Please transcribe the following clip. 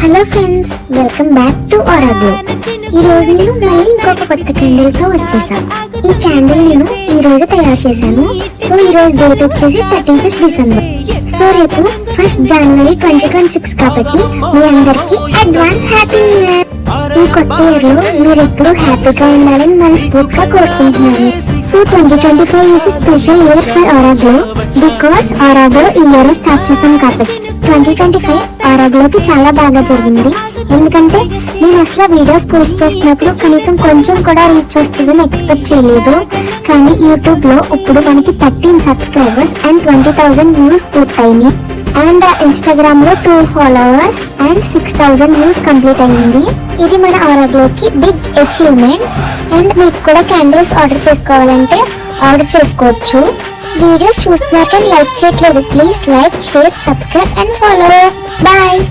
Hello friends, welcome back to Auraglow. ఈ రోజు నేను మళ్ళీ ఇంకొక కొత్త క్యాండిల్ తో వచ్చేసాను. ఈ క్యాండిల్ నేను ఈ రోజు తయారు చేశాను. సో ఈ రోజు డేట్ వచ్చేసి 31st డిసెంబర్. సో రేపు 1st జనవరి 2026 కాబట్టి మీ అందరికి అడ్వాన్స్ హ్యాపీ న్యూ ఇయర్. ఈ కొత్త ఇయర్ లో మీరు ఎప్పుడు హ్యాపీగా ఉండాలని మనస్ఫూర్తిగా కోరుకుంటున్నాను. So 2025 is a special year for Auraglow because Auraglow ఈ ఇయర్ స్టార్ట్ చేశాం కాబట్టి 2025 ఆరాగ్లోకి చాలా బాగా జరిగింది. ఎందుకంటే నేను అసలు వీడియోస్ పోస్ట్ చేస్తున్నప్పుడు కనీసం కొంచెం కూడా రీచ్ వస్తుందని ఎక్స్పెక్ట్ చేయలేదు. కానీ యూట్యూబ్ లో ఇప్పుడు మనకి 13 సబ్స్క్రైబర్స్ అండ్ 20,000 వ్యూస్ పూర్తయినాయి. అండ్ ఇన్స్టాగ్రామ్ లో 2 ఫాలోవర్స్ అండ్ 6,000 వ్యూస్ కంప్లీట్ అయింది. ఇది మన ఆరాగ్లోకి బిగ్ అచీవ్మెంట్. అండ్ మీకు కూడా క్యాండిల్స్ ఆర్డర్ చేసుకోవాలంటే ఆర్డర్ చేసుకోవచ్చు. వీడియోస్ చూస్తున్నారు కానీ లైక్ చేయట్లేదు. Please like, share, subscribe and follow. Bye.